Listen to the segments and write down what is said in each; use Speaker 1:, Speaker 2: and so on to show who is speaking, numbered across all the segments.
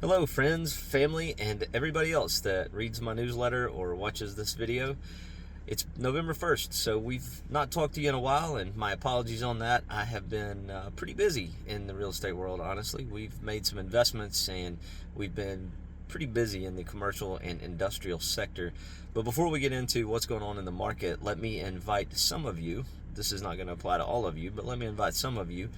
Speaker 1: Hello, friends, family, and everybody else that reads my newsletter or watches this video. It's November 1st, so we've not talked to you in a while, and my apologies on that. I have been pretty busy in the real estate world, honestly. We've made some investments, and we've been pretty busy in the commercial and industrial sector. But before we get into what's going on in the market, let me invite some of you. This is not going to apply to all of you, but let me invite some of you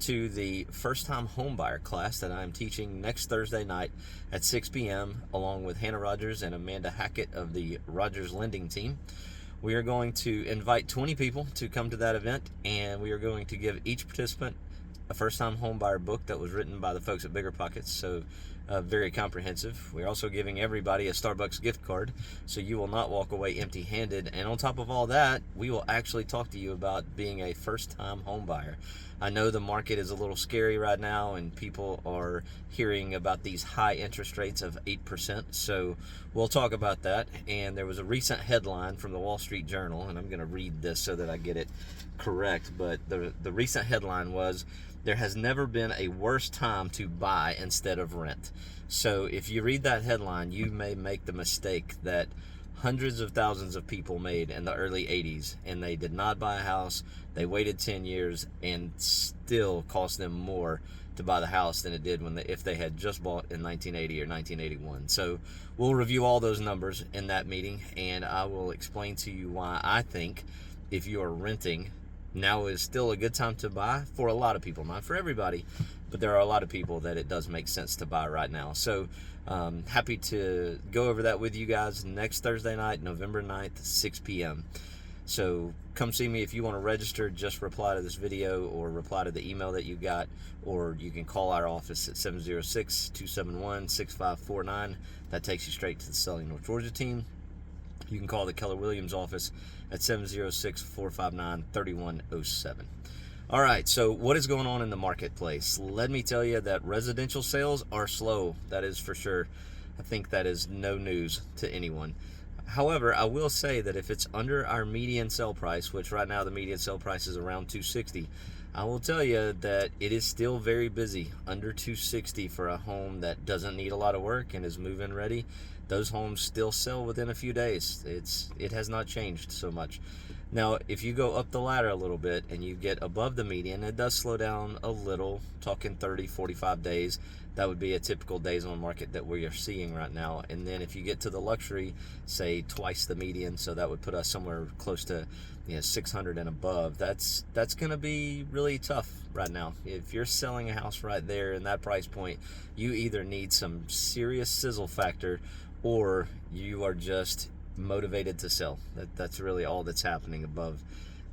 Speaker 1: to the first-time homebuyer class that I'm teaching next Thursday night at 6 p.m. along with Hannah Rogers and Amanda Hackett of the Rogers Lending team. We are going to invite 20 people to come to that event, and we are going to give each participant a first-time homebuyer book that was written by the folks at Bigger Pockets, so very comprehensive. We're also giving everybody a Starbucks gift card, so you will not walk away empty-handed. And on top of all that, we will actually talk to you about being a first-time homebuyer. I know the market is a little scary right now, and people are hearing about these high interest rates of 8%, so we'll talk about that. And there was a recent headline from the Wall Street Journal, and I'm going to read this so that I get it correct, but the recent headline was, "There has never been a worse time to buy instead of rent." So if you read that headline, you may make the mistake that hundreds of thousands of people made in the early 80s, and they did not buy a house. They waited 10 years and still cost them more to buy the house than it did if they had just bought in 1980 or 1981. So we'll review all those numbers in that meeting, and I will explain to you why I think if you are renting, now is still a good time to buy for a lot of people. Not for everybody, but there are a lot of people that it does make sense to buy right now. So happy to go over that with you guys next Thursday night, November 9th, 6 p.m. So come see me if you want to register. Just reply to this video or reply to the email that you got, or you can call our office at 706-271-6549. That takes you straight to the Selling North Georgia team. You can call the Keller Williams office at 706-459-3107. All right, so what is going on in the marketplace? Let me tell you that residential sales are slow. That is for sure. I think that is no news to anyone. However, I will say that if it's under our median sale price, which right now the median sale price is around $260, I will tell you that it is still very busy. Under $260 for a home that doesn't need a lot of work and is move-in ready. Those homes still sell within a few days. It has not changed so much. Now, if you go up the ladder a little bit and you get above the median, it does slow down a little, talking 30, 45 days. That would be a typical days on market that we are seeing right now. And then if you get to the luxury, say twice the median, so that would put us somewhere close to 600 and above. That's going to be really tough right now. If you're selling a house right there in that price point, you either need some serious sizzle factor or you are just motivated to sell. That's really all that's happening above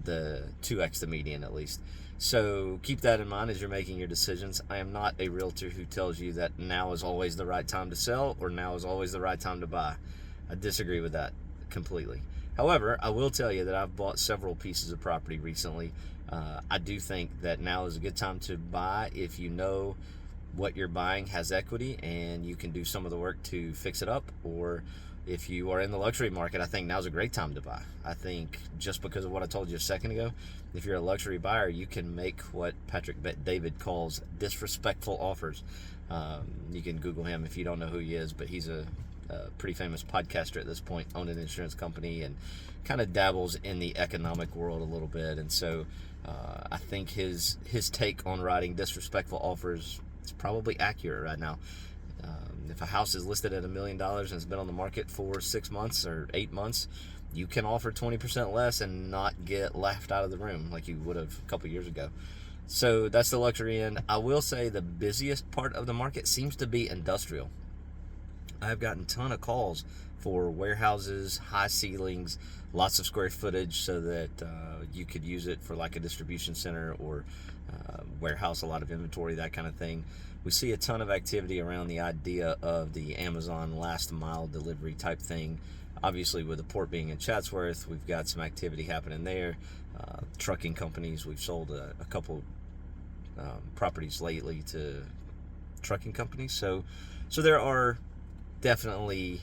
Speaker 1: the 2x the median, at least. So keep that in mind as you're making your decisions. I am not a realtor who tells you that now is always the right time to sell or now is always the right time to buy. I disagree with that completely. However, I will tell you that I've bought several pieces of property recently. I do think that now is a good time to buy if you know what you're buying has equity and you can do some of the work to fix it up, or if you are in the luxury market, I think now's a great time to buy. I think just because of what I told you a second ago, if you're a luxury buyer, you can make what Patrick David calls disrespectful offers. You can Google him if you don't know who he is, but he's a pretty famous podcaster at this point, owned an insurance company, and kind of dabbles in the economic world a little bit. And so I think his take on writing disrespectful offers is probably accurate right now. If a house is listed at $1 million and it's been on the market for 6 months or 8 months, you can offer 20% less and not get laughed out of the room like you would have a couple years ago. So that's the luxury end. I will say the busiest part of the market seems to be industrial. I've gotten a ton of calls for warehouses, high ceilings, lots of square footage so that you could use it for like a distribution center or warehouse, a lot of inventory, that kind of thing. We see a ton of activity around the idea of the Amazon last mile delivery type thing. Obviously, with the port being in Chatsworth, we've got some activity happening there. Trucking companies, we've sold a couple properties lately to trucking companies. So there are definitely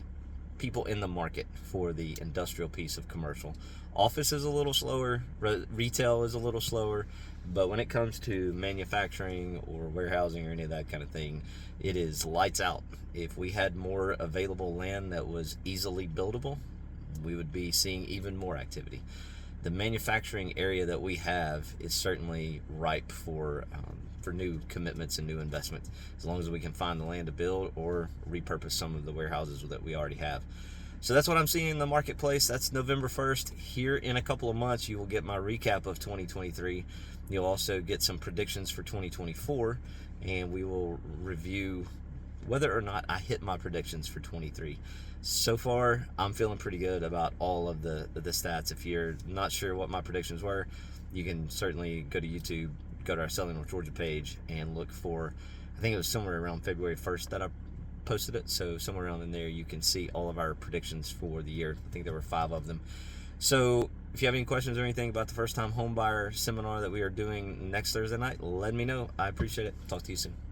Speaker 1: people in the market for the industrial piece of commercial. Office is a little slower, retail is a little slower, But when it comes to manufacturing or warehousing or any of that kind of thing, it is lights out. If we had more available land that was easily buildable, we would be seeing even more activity. The manufacturing area that we have is certainly ripe for new commitments and new investments, as long as we can find the land to build or repurpose some of the warehouses that we already have. So that's what I'm seeing in the marketplace. That's November 1st. Here in a couple of months, you will get my recap of 2023. You'll also get some predictions for 2024, and we will review whether or not I hit my predictions for 23. So far, I'm feeling pretty good about all of the stats. If you're not sure what my predictions were, you can certainly go to YouTube, go to our Selling North Georgia page, and look for, I think it was somewhere around February 1st that I posted it. So somewhere around in there, you can see all of our predictions for the year. I think there were 5 of them. So if you have any questions or anything about the first time home buyer seminar that we are doing next Thursday night, let me know. I appreciate it. Talk to you soon.